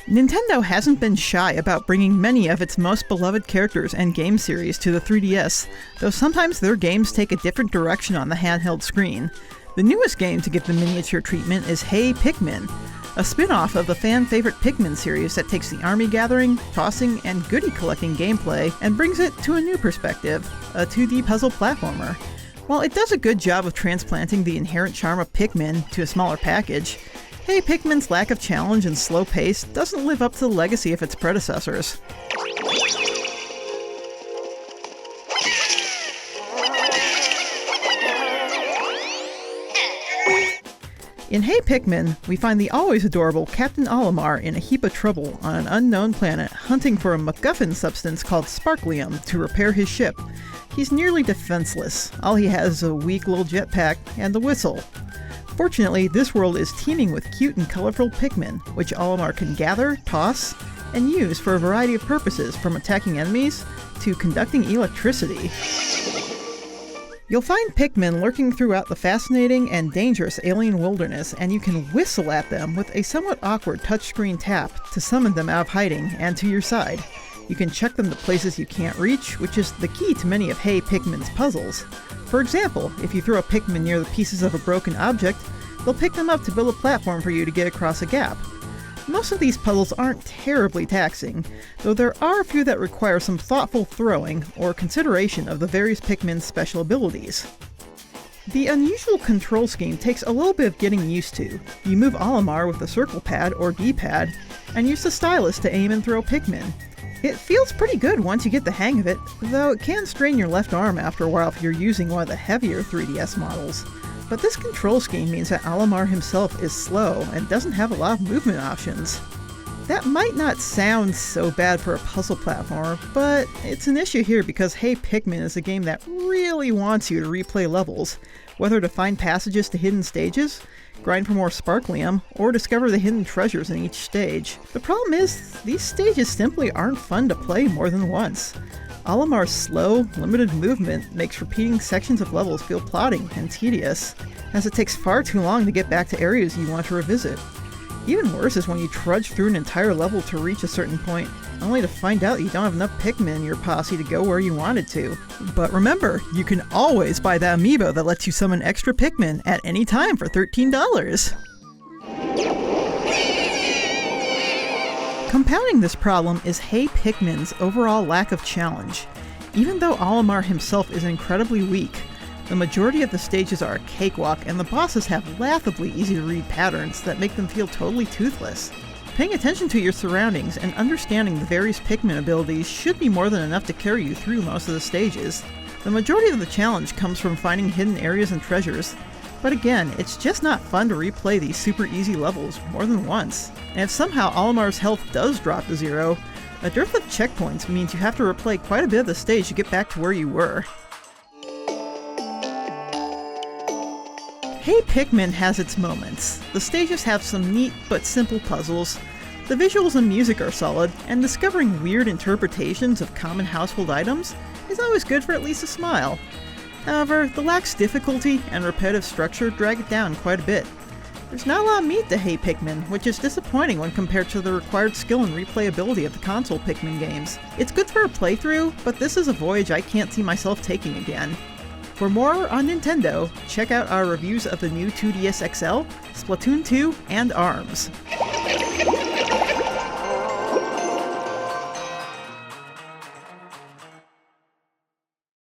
Nintendo hasn't been shy about bringing many of its most beloved characters and game series to the 3DS, though sometimes their games take a different direction on the handheld screen. The newest game to get the miniature treatment is Hey Pikmin, a spin-off of the fan-favorite Pikmin series that takes the army gathering, tossing, and goodie collecting gameplay and brings it to a new perspective, a 2D puzzle platformer. While it does a good job of transplanting the inherent charm of Pikmin to a smaller package, Hey Pikmin's lack of challenge and slow pace doesn't live up to the legacy of its predecessors. In Hey Pikmin, we find the always adorable Captain Olimar in a heap of trouble on an unknown planet hunting for a MacGuffin substance called Sparklium to repair his ship. He's nearly defenseless. All he has is a weak little jetpack and a whistle. Fortunately, this world is teeming with cute and colorful Pikmin, which Olimar can gather, toss, and use for a variety of purposes, from attacking enemies to conducting electricity. You'll find Pikmin lurking throughout the fascinating and dangerous alien wilderness, and you can whistle at them with a somewhat awkward touchscreen tap to summon them out of hiding and to your side. You can chuck them to places you can't reach, which is the key to many of Hey Pikmin's puzzles. For example, if you throw a Pikmin near the pieces of a broken object, they'll pick them up to build a platform for you to get across a gap. Most of these puzzles aren't terribly taxing, though there are a few that require some thoughtful throwing or consideration of the various Pikmin's special abilities. The unusual control scheme takes a little bit of getting used to. You move Olimar with the circle pad or D-pad, and use the stylus to aim and throw Pikmin. It feels pretty good once you get the hang of it, though it can strain your left arm after a while if you're using one of the heavier 3DS models. But this control scheme means that Olimar himself is slow and doesn't have a lot of movement options. That might not sound so bad for a puzzle platformer, but it's an issue here because Hey Pikmin is a game that really wants you to replay levels, whether to find passages to hidden stages, grind for more Sparklium, or discover the hidden treasures in each stage. The problem is, these stages simply aren't fun to play more than once. Olimar's slow, limited movement makes repeating sections of levels feel plodding and tedious, as it takes far too long to get back to areas you want to revisit. Even worse is when you trudge through an entire level to reach a certain point, only to find out you don't have enough Pikmin in your posse to go where you wanted to. But remember, you can always buy the amiibo that lets you summon extra Pikmin at any time for $13. Compounding this problem is Hey Pikmin's overall lack of challenge. Even though Olimar himself is incredibly weak, the majority of the stages are a cakewalk, and the bosses have laughably easy-to-read patterns that make them feel totally toothless. Paying attention to your surroundings and understanding the various Pikmin abilities should be more than enough to carry you through most of the stages. The majority of the challenge comes from finding hidden areas and treasures, but again, it's just not fun to replay these super easy levels more than once. And if somehow Olimar's health does drop to zero, a dearth of checkpoints means you have to replay quite a bit of the stage to get back to where you were. Hey Pikmin has its moments. The stages have some neat but simple puzzles, the visuals and music are solid, and discovering weird interpretations of common household items is always good for at least a smile. However, the lax difficulty and repetitive structure drag it down quite a bit. There's not a lot of meat to Hey Pikmin, which is disappointing when compared to the required skill and replayability of the console Pikmin games. It's good for a playthrough, but this is a voyage I can't see myself taking again. For more on Nintendo, check out our reviews of the new 2DS XL, Splatoon 2, and ARMS.